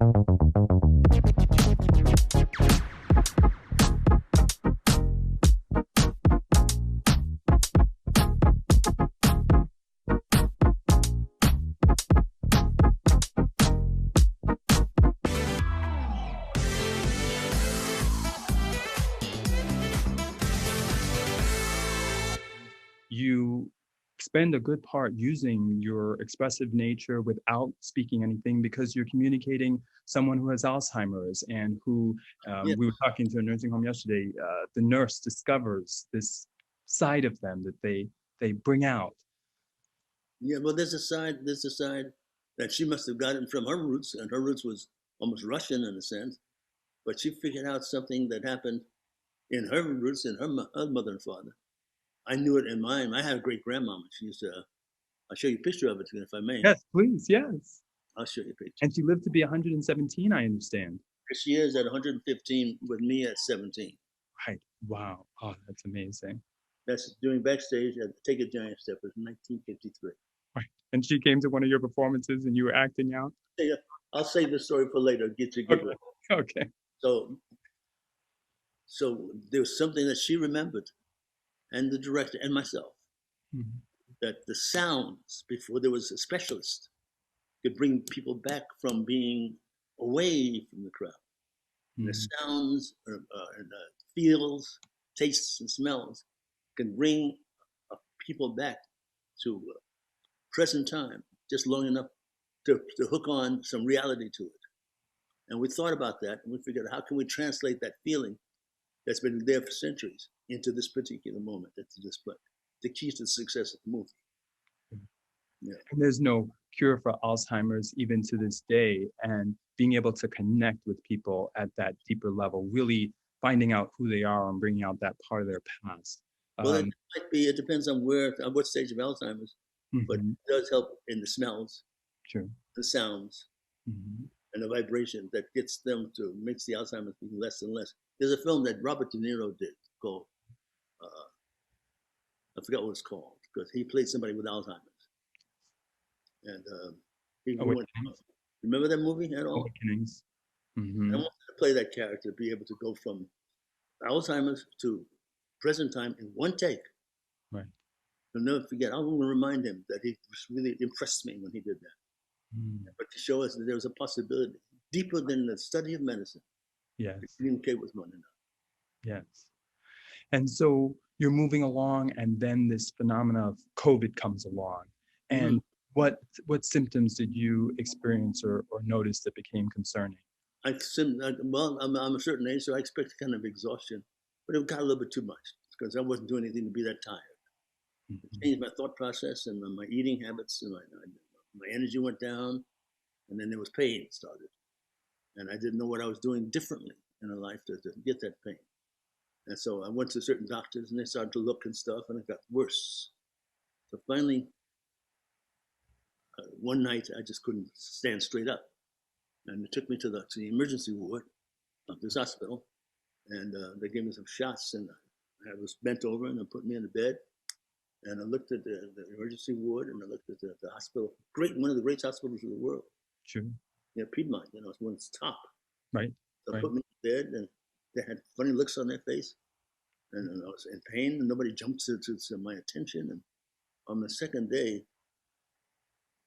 You spend a good part using your expressive nature without speaking anything because you're communicating someone who has Alzheimer's and who, Yeah. we were talking to a nursing home yesterday, the nurse discovers this side of them that they bring out. Yeah, well, there's a side that she must have gotten from her roots, and her roots was almost Russian in a sense, but she figured out something that happened in her roots, in her mother and father. I knew it in mine. I had a great grandmama. She used to, I'll show you a picture of it if I may. Yes, please, yes. I'll show you a picture. And she lived to be 117, I understand. She is at 115 with me at 17. Right, wow, oh, that's amazing. That's doing backstage at Take a Giant Step. It was 1953. Right, and she came to one of your performances and you were acting out? Yeah, I'll save the story for later. Get you good. Okay. So there was something that she remembered, and the director and myself, that the sounds, before there was a specialist, could bring people back from being away from the crowd. The sounds and feels, tastes, and smells can bring people back to present time just long enough to hook on some reality to it. And we thought about that, and we figured out how can we translate that feeling that's been there for centuries into this particular moment that's displayed. The key to the success of the movie. Yeah. And there's no cure for Alzheimer's even to this day, and being able to connect with people at that deeper level, really finding out who they are and bringing out that part of their past. Well, it might be, it depends on what stage of Alzheimer's, but it does help in the smells, the sounds, and the vibration that gets them to, makes the Alzheimer's be less and less. There's a film that Robert De Niro did called, I forgot what it's called, because he played somebody with Alzheimer's. And remember that movie at all? Awakenings. I wanted to play that character, be able to go from Alzheimer's to present time in one take. Right. I'll never forget. I want to remind him that he really impressed me when he did that. But to show us that there was a possibility deeper than the study of medicine. Yes. To communicate with one another. Yes. And so you're moving along, and then this phenomena of COVID comes along. And what symptoms did you experience or notice that became concerning? Well, I'm a certain age, so I expect kind of exhaustion, but it got a little bit too much because I wasn't doing anything to be that tired. It changed my thought process and my eating habits, and my energy went down, and then there was pain started. And I didn't know what I was doing differently in my life to get that pain. And so I went to certain doctors, and they started to look and stuff, and it got worse. So finally, one night, I just couldn't stand straight up. And they took me to the emergency ward of this hospital, and they gave me some shots, and I was bent over, and they put me in the bed. And I looked at the emergency ward, and I looked at the hospital, one of the great hospitals in the world. Sure. Yeah, Piedmont, it's one of the top. Right. So they put me in bed, and they had funny looks on their face, and I was in pain, and nobody jumped to my attention. And on the second day,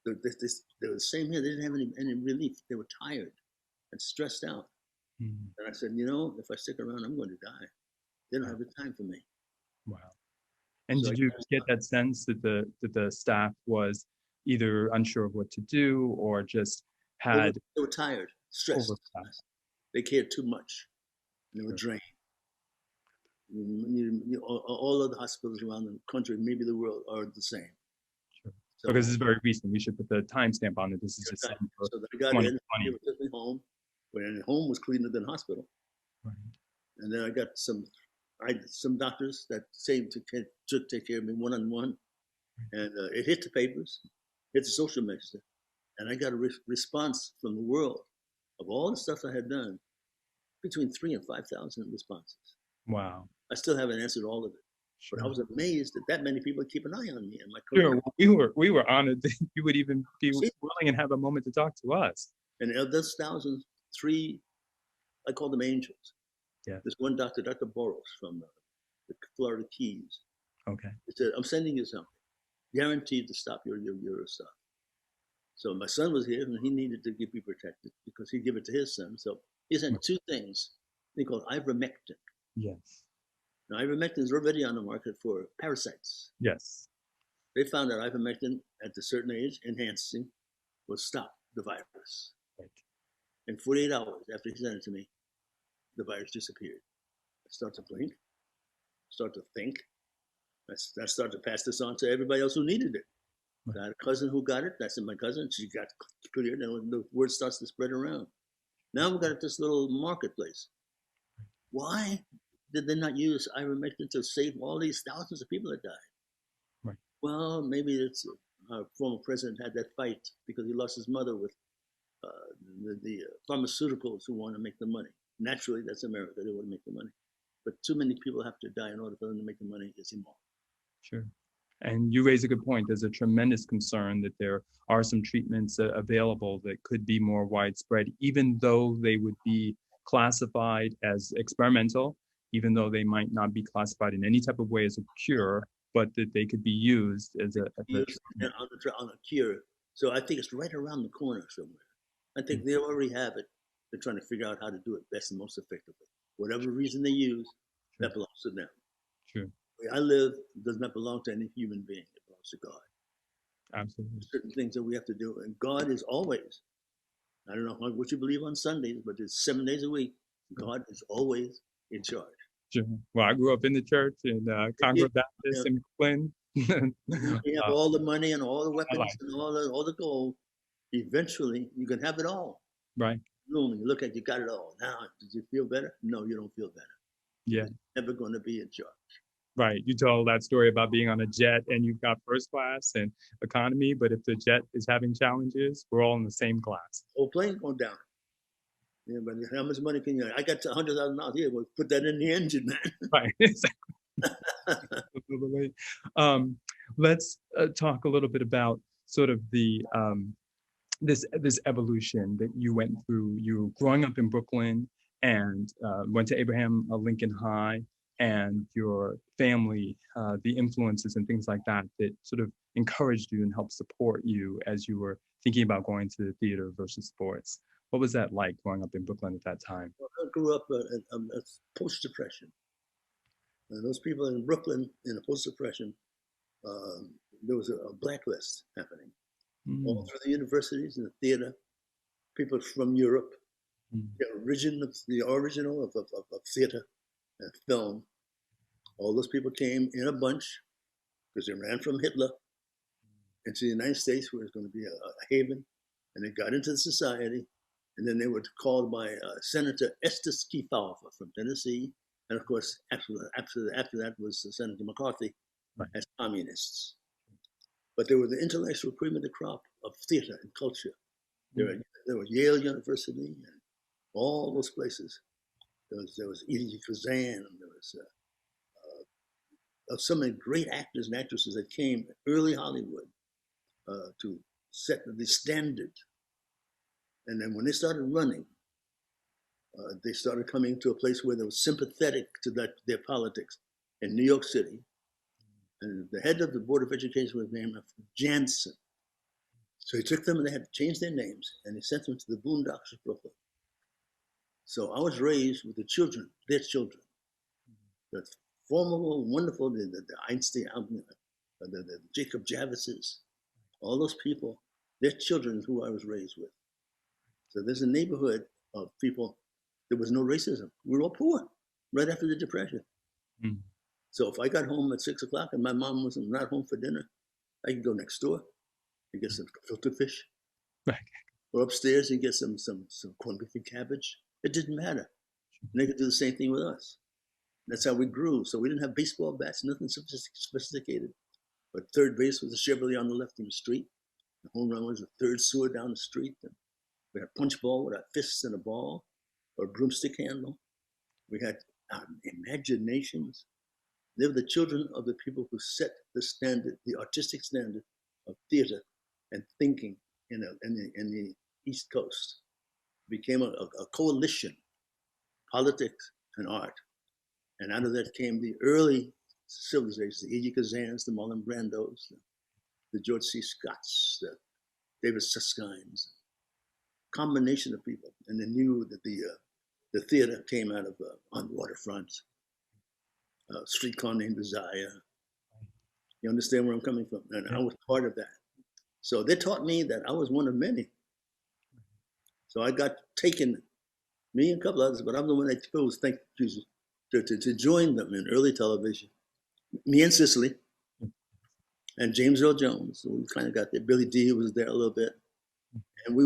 they were the same here. They didn't have any relief. They were tired and stressed out. And I said, if I stick around, I'm going to die. They don't have the time for me. Wow. And did you get that sense that the staff was either unsure of what to do or just had... They were tired, stressed. They cared too much. They were drained. All of the hospitals around the country, maybe the world, are the same. Sure. So, because this is very recent, we should put the timestamp on it. This is just something for 2020. They took me home, when home was cleaner than hospital. Right. And then I got some doctors that took take care of me one-on-one, and it hit the papers, hit the social media, and I got a response from the world of all the stuff I had done, between 3,000 and 5,000 responses. Wow. I still haven't answered all of it, but I was amazed that many people keep an eye on me and my career. Sure, we were honored that you would even be willing and have a moment to talk to us. And of those thousands, 3, I call them angels. Yeah. There's one doctor, Dr. Boros from the Florida Keys. Okay. He said, I'm sending you something, guaranteed to stop your stuff. So my son was here and he needed to be protected because he'd give it to his son. So he sent 2 things, they called ivermectin. Yes. Now, ivermectin is already on the market for parasites. Yes. They found that ivermectin at a certain age, enhancing, will stop the virus. Right. In 48 hours after he sent it to me, the virus disappeared. I start to blink, start to think. I start to pass this on to everybody else who needed it. Right. I had a cousin who got it. That's my cousin. She got cleared, and the word starts to spread around. Now we've got this little marketplace. Why did they not use ivermectin to save all these thousands of people that died? Right. Well, maybe it's our former president had that fight because he lost his mother with the pharmaceuticals who want to make the money. Naturally, that's America. They want to make the money. But too many people have to die in order for them to make the money. It's immoral. Sure. And you raise a good point. There's a tremendous concern that there are some treatments available that could be more widespread, even though they would be classified as experimental, even though they might not be classified in any type of way as a cure, but that they could be used as a treatment. On a cure. So I think it's right around the corner somewhere. I think they already have it. They're trying to figure out how to do it best and most effectively. Whatever reason they use, that belongs to them. True. Where I live does not belong to any human being. It belongs to God. Absolutely. There's certain things that we have to do. And God is always, I don't know what you believe on Sundays, but it's 7 days a week. God is always in charge. Sure. Well, I grew up in the church in Concord Baptist in Brooklyn. You have all the money and all the weapons and all the gold. Eventually, you can have it all. Right. Boom, you look at you got it all. Now, did you feel better? No, you don't feel better. Yeah. You're never going to be in charge. Right. You told that story about being on a jet and you've got first class and economy, but if the jet is having challenges, we're all in the same class. Whole plane going down. Yeah, but how much money can you? I got $100,000 here. We'll put that in the engine, man. Right. Let's talk a little bit about sort of the this evolution that you went through. You growing up in Brooklyn and went to Abraham Lincoln High, and your family, the influences and things like that that sort of encouraged you and helped support you as you were thinking about going to the theater versus sports. What was that like growing up in Brooklyn at that time? Well, I grew up post-Depression. Those people in Brooklyn in the post-Depression, there was a blacklist happening. All through the universities and the theater, people from Europe, the original of theater and film, all those people came in a bunch because they ran from Hitler into the United States, where it's going to be a haven, and they got into the society, and then they were called by Senator Estes Kefauver from Tennessee, and of course, after that was Senator McCarthy, as communists. But they were the intellectual cream of the crop of theater and culture. There was Yale University and all those places. There was Elie Kazan. There was so many great actors and actresses that came early Hollywood to set the standard. And then when they started running, they started coming to a place where they were sympathetic to their politics in New York City. And the head of the Board of Education was named Jansen. So he took them and they had to change their names, and he sent them to the boondocks of Brooklyn. So I was raised with the children, their children. The formidable, wonderful, the Einstein, the Jacob Javises, all those people, their children who I was raised with. So there's a neighborhood of people, there was no racism. We were all poor right after the Depression. So if I got home at 6 o'clock and my mom was not home for dinner, I could go next door and get some filter fish. Or upstairs and get some corned beef and cabbage. It didn't matter. And they could do the same thing with us. That's how we grew. So we didn't have baseball bats, nothing sophisticated. But third base was a Chevrolet on the left in the street. The home run was a third sewer down the street. And we had a punch ball with our fists and a ball, or a broomstick handle. We had imaginations. They were the children of the people who set the standard, the artistic standard of theater and thinking in the East Coast. became a coalition, politics and art. And out of that came the early civilizations, the E.G. Kazans, the Marlon Brandos, the George C. Scotts, the David Susskines, combination of people. And they knew that the theater came out of On the Waterfront, Streetcar Named Desire. You understand where I'm coming from? And I was part of that. So they taught me that I was one of many. So I got taken, me and a couple others, but I'm the one that chose, thank Jesus, to join them in early television. Me and Cicely, and James Earl Jones. So we kind of got there. Billy D was there a little bit. And we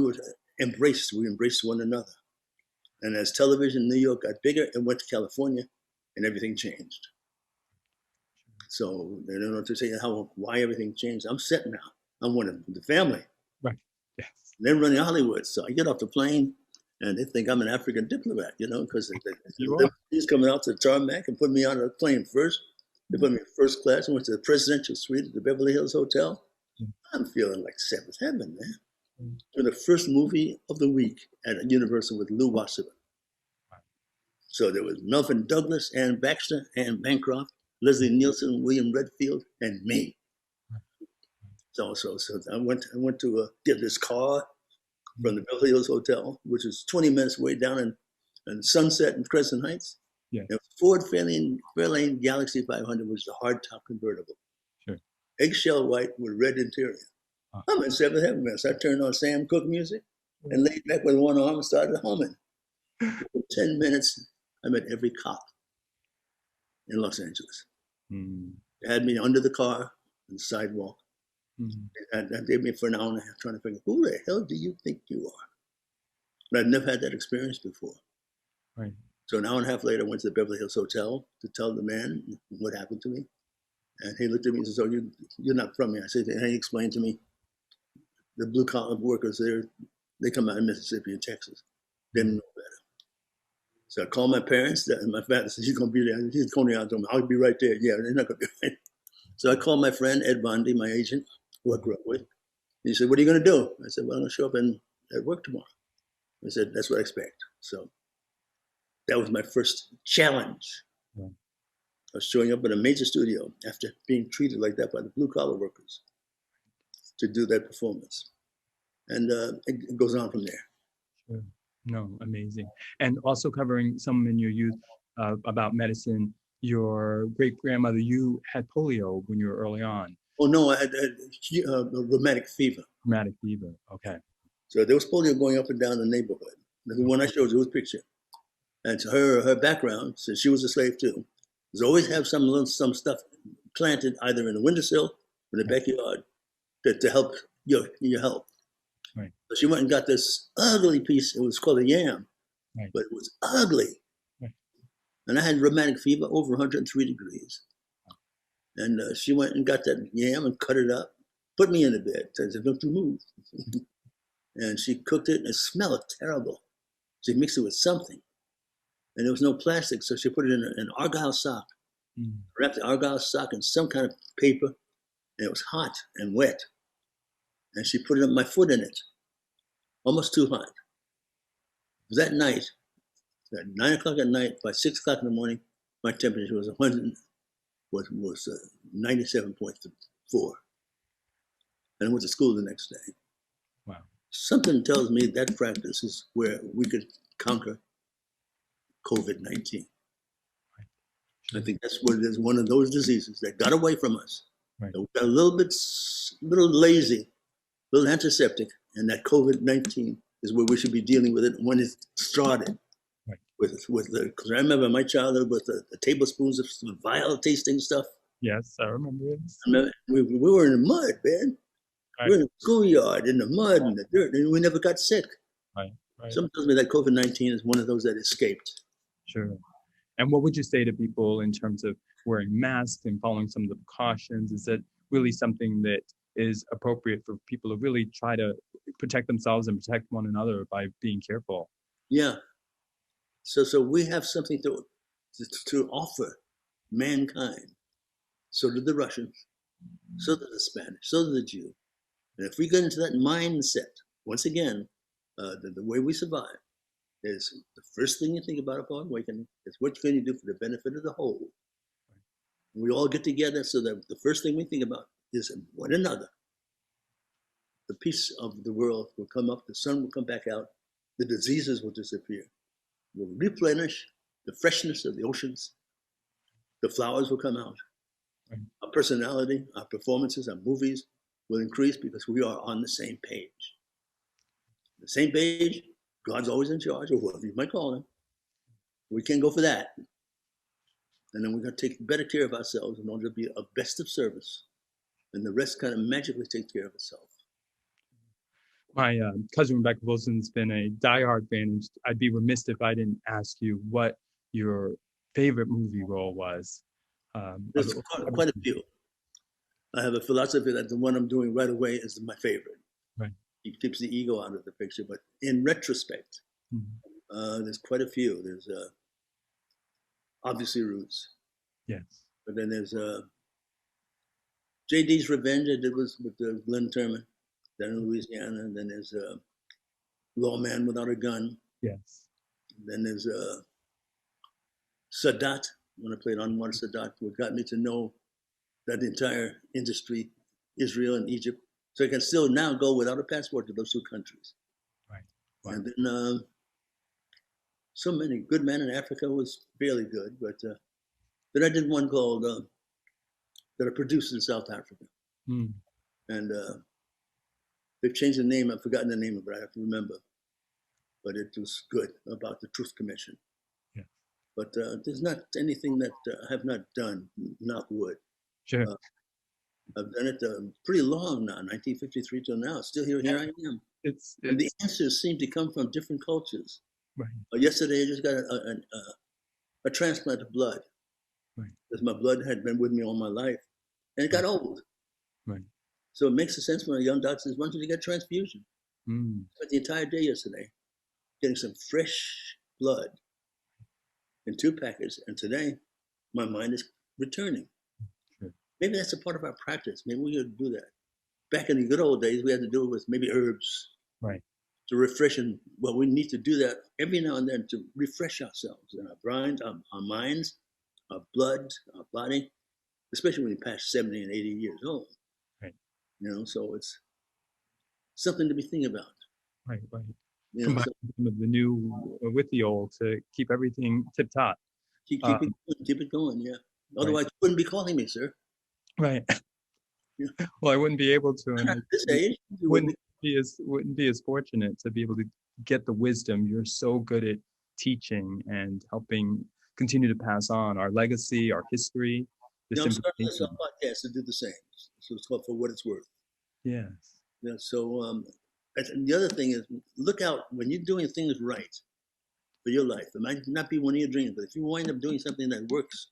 embraced one another. And as television in New York got bigger, it went to California, and everything changed. So they don't know to say why everything changed. I'm set now. I'm one of the family. Right. Yes. And they're running Hollywood. So I get off the plane and they think I'm an African diplomat, because he's coming out to the tarmac and put me on a plane first. They put me in first class and went to the presidential suite at the Beverly Hills Hotel. I'm feeling like seventh heaven, man. For the first movie of the week at Universal with Lou Wasserman. So there was Melvin Douglas, Ann Baxter, Ann Bancroft, Leslie Nielsen, William Redfield, and me. So I went to get this car from the Beverly Hills Hotel, which is 20 minutes away down in Sunset and Crescent Heights. Yeah. It was Ford Fairlane Galaxy 500, which is a hardtop convertible. Sure. Eggshell white with red interior. I'm in seventh heaven, man. So I turned on Sam Cooke music and laid back with one arm and started humming. For 10 minutes, I met every cop in Los Angeles. They had me under the car on the sidewalk. And they had me for an hour and a half trying to figure, who the hell do you think you are? But I'd never had that experience before. Right. So an hour and a half later, I went to the Beverly Hills Hotel to tell the man what happened to me. And he looked at me and said, so you're not from here. I said, and he explained to me, the blue collar workers there, they come out of Mississippi and Texas. They didn't know better. So I called my parents, and my father said, he's going to be there. He's Coney Island. I'll be right there. Yeah, they're not going to be right. So I called my friend, Ed Bondi, my agent, who I grew up with. He said, what are you going to do? I said, well, I'm going to show up at work tomorrow. I said, that's what I expect. So that was my first challenge. I was showing up at a major studio after being treated like that by the blue collar workers to do that performance. And it goes on from there. Sure. No, amazing. And also covering some in your youth about medicine, your great-grandmother, you had polio when you were early on. Oh, no, I had rheumatic fever. Rheumatic fever, okay. So there was polio going up and down the neighborhood. The one I showed you was a picture. And so her background, since she was a slave too, was always have some stuff planted either in the windowsill or in the backyard to help your health. Right. So she went and got this ugly piece. It was called a yam, but it was ugly. Right. And I had rheumatic fever over 103 degrees. And she went and got that yam and cut it up, put me in the bed. I said, don't you move. And she cooked it and it smelled terrible. She mixed it with something. And there was no plastic, so she put it in an Argyle sock, wrapped the Argyle sock in some kind of paper, and it was hot and wet. And she put my foot in it, almost too hot. That night, at 9 o'clock at night, by 6 o'clock in the morning, my temperature was 97.4. And I went to school the next day. Wow. Something tells me that practice is where we could conquer COVID-19. Right. I think that's what it is, one of those diseases that got away from us. Right. We got a little lazy, a little antiseptic, and that COVID-19 is where we should be dealing with it when it started. Right. Because I remember my childhood with the tablespoons of vile tasting stuff. Yes, I remember it. We were in the mud, man. Right. We were in the schoolyard, in the mud, and the dirt, and we never got sick. Right. Something tells me that COVID-19 is one of those that escaped. Sure. And what would you say to people in terms of wearing masks and following some of the precautions? Is that really something that is appropriate for people to really try to protect themselves and protect one another by being careful? Yeah. So we have something to offer mankind. So did the Russians, so did the Spanish, so did the Jew. And if we get into that mindset, once again, the way we survive is the first thing you think about upon awakening is what can you do for the benefit of the whole. We all get together so that the first thing we think about is one another. The peace of the world will come up, the sun will come back out, the diseases will disappear. We'll replenish the freshness of the oceans, the flowers will come out. Right. Our personality, our performances, our movies will increase because we are on the same page. The same page, God's always in charge, or whoever you might call him. We can't go for that. And then we're going to take better care of ourselves in order to be of best of service. And the rest kind of magically takes care of itself. My cousin Rebecca Wilson's been a diehard fan, and I'd be remiss if I didn't ask you what your favorite movie role was. There's quite a few. I have a philosophy that the one I'm doing right away is my favorite. Right. It keeps the ego out of the picture. But in retrospect, there's quite a few. There's obviously Roots. Yes. But then there's J.D.'s Revenge. I did was with Glenn Turman, down in Louisiana. And then there's Lawman Without a Gun. Yes. And then there's Sadat, when I played Anwar Sadat, what got me to know that entire industry, Israel and Egypt. So I can still now go without a passport to those two countries. Right. Wow. And then so many. Good Man in Africa was fairly good, but then I did one called that I produced in South Africa. And they've changed the name. I've forgotten the name of it. I have to remember. But it was good, about the Truth Commission. Yeah. But there's not anything that I have not done, knock wood. Sure. I've done it pretty long now, 1953 till now. Still here I am. And the answers seem to come from different cultures. Right. Yesterday, I just got a transplant of blood. Right. Because my blood had been with me all my life, and it got old. Right. So it makes sense when a young doctor says, "Why don't you get transfusion?" Spent the entire day yesterday getting some fresh blood in 2 packets, and today my mind is returning. Sure. Maybe that's a part of our practice. Maybe we could do that. Back in the good old days, we had to do it with maybe herbs. Right. To refresh, and well, we need to do that every now and then to refresh ourselves and our brains, our minds, our blood, our body, especially when you pass 70 and 80 years old. Right. You know, so it's something to be thinking about. Right, right. You know, combine some of the new with the old to keep everything tip top. Keep it going, yeah. Otherwise, you wouldn't be calling me, sir. Right. Yeah. Well, I wouldn't be able to. And at this age, wouldn't be as fortunate to be able to get the wisdom. You're so good at teaching and helping continue to pass on our legacy, our history. I'm starting this podcast to do the same. So it's called For What It's Worth. Yes. Yeah. So and the other thing is, look out when you're doing things right for your life. It might not be one of your dreams, but if you wind up doing something that works,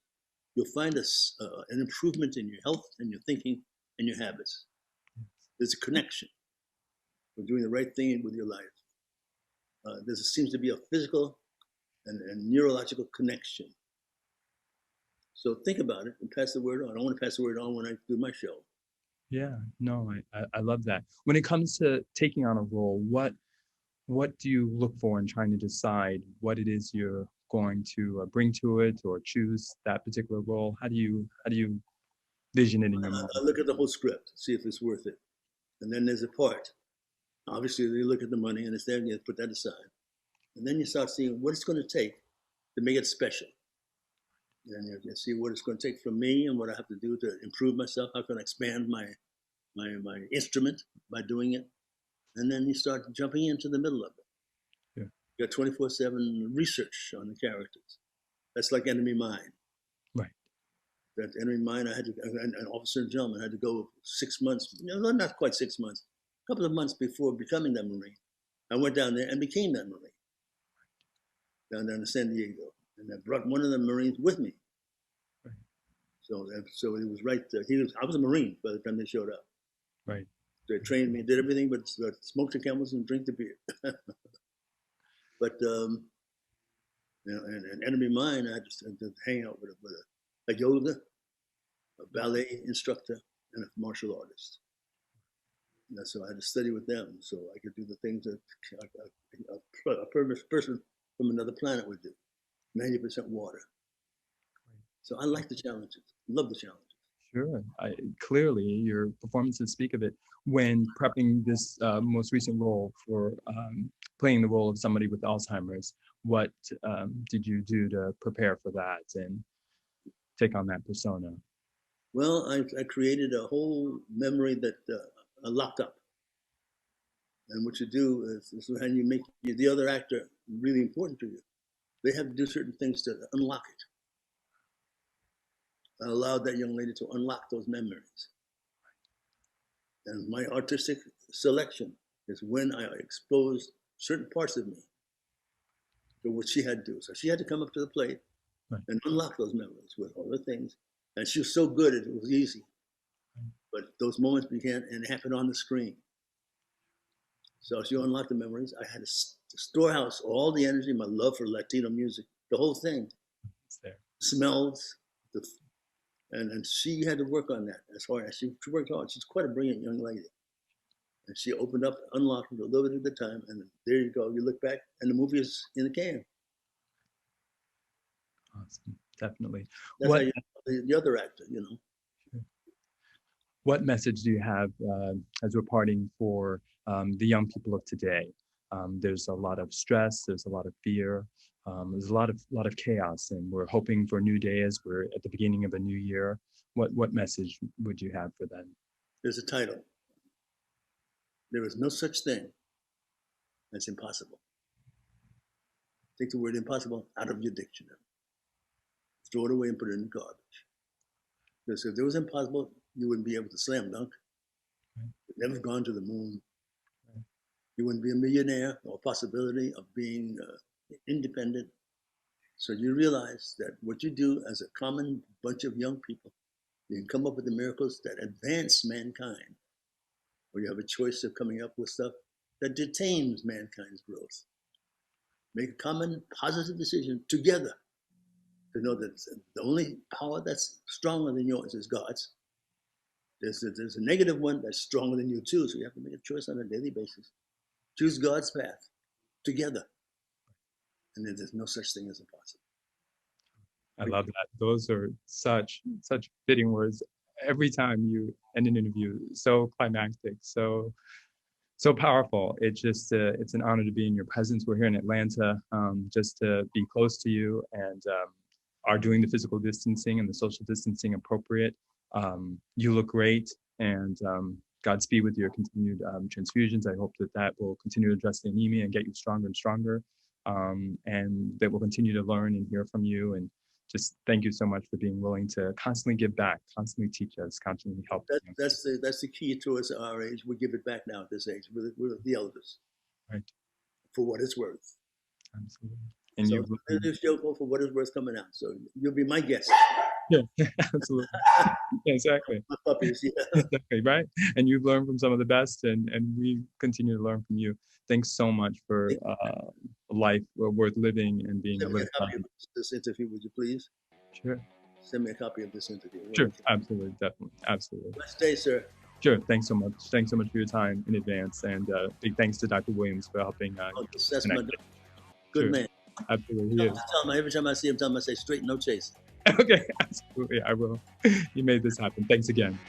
you'll find an improvement in your health and your thinking and your habits. There's a connection. We're doing the right thing with your life. There seems to be a physical and neurological connection. So think about it and pass the word on. I want to pass the word on when I do my show. Yeah, no, I love that. When it comes to taking on a role, what do you look for in trying to decide what it is you're going to bring to it or choose that particular role? How do you vision it in your mind? I look at the whole script, see if it's worth it. And then there's a part. Obviously, you look at the money and it's there and you put that aside. And then you start seeing what it's going to take to make it special. And you see what it's going to take from me and what I have to do to improve myself. How can I expand my instrument by doing it? And then you start jumping into the middle of it. Yeah. You got 24/7 research on the characters. That's like Enemy Mine. Right. That Enemy Mine, I had to, an officer and gentleman had to go 6 months, not quite 6 months, a couple of months before becoming that Marine. I went down there and became that Marine. Down to San Diego. And I brought one of the Marines with me. Right. So it was right. I was a Marine by the time they showed up. Right. They trained me, did everything but smoke the camels and drink the beer. But and Enemy Mine, I just had to hang out with a yoga, a ballet instructor, and a martial artist. And so I had to study with them so I could do the things that a person from another planet would do. 90% water. So I like the challenges, love the challenges. Sure. Clearly, your performances speak of it. When prepping this most recent role for playing the role of somebody with Alzheimer's, what did you do to prepare for that and take on that persona? Well, I created a whole memory that I locked up. And what you do is when you make the other actor really important to you, they have to do certain things to unlock it. I allowed that young lady to unlock those memories. And my artistic selection is when I exposed certain parts of me to what she had to do. So she had to come up to the plate and unlock those memories with all the things. And she was so good, it was easy. But those moments began and happened on the screen. So she unlocked the memories. I had to storehouse all the energy, my love for Latino music, the whole thing. It's there. Smells, and she had to work on that as hard as she worked hard. She's quite a brilliant young lady. And she opened up, unlocked it a little bit at a time, and there you go. You look back, and the movie is in the can. Awesome, definitely. That's what, how you, the other actor, you know. Sure. What message do you have as we're parting for the young people of today? There's a lot of stress. There's a lot of fear. There's a lot of chaos, and we're hoping for new days. We're at the beginning of a new year. What message would you have for them? There's a title. There is no such thing as impossible. Take the word impossible out of your dictionary. Throw it away and put it in the garbage. Because if it was impossible, you wouldn't be able to slam dunk. You'd never gone to the moon. You wouldn't be a millionaire or possibility of being independent. So you realize that what you do as a common bunch of young people, you can come up with the miracles that advance mankind, or you have a choice of coming up with stuff that detains mankind's growth. Make a common positive decision together to know that the only power that's stronger than yours is God's. There's a negative one that's stronger than you too, so you have to make a choice on a daily basis. Choose God's path together. And then there's no such thing as impossible. I love that. Those are such fitting words. Every time you end an interview, so climactic, so powerful. It's just it's an honor to be in your presence. We're here in Atlanta, just to be close to you, and are doing the physical distancing and the social distancing appropriate. You look great, and Godspeed with your continued transfusions. I hope that will continue to address the anemia and get you stronger and stronger, and that we'll continue to learn and hear from you. And just thank you so much for being willing to constantly give back, constantly teach us, constantly help. That's the key to us at our age. We give it back now at this age. We're the elders. Right. For what it's worth. Absolutely. And so this show for what it's worth coming out. So you'll be my guest. Yeah, absolutely. Yeah, exactly. My puppies, yeah. Exactly, right? And you've learned from some of the best, and we continue to learn from you. Thanks so much for a life worth living and being Send me a copy of this interview, would you please? Sure. Send me a copy of this interview. Sure, absolutely, definitely, absolutely. Blessed day, sir. Sure, thanks so much. Thanks so much for your time in advance, and big thanks to Dr. Williams for helping. That's my good man. Absolutely. Tell him, every time I see him, tell him I say straight, no chasing. Okay, absolutely, I will. You made this happen. Thanks again.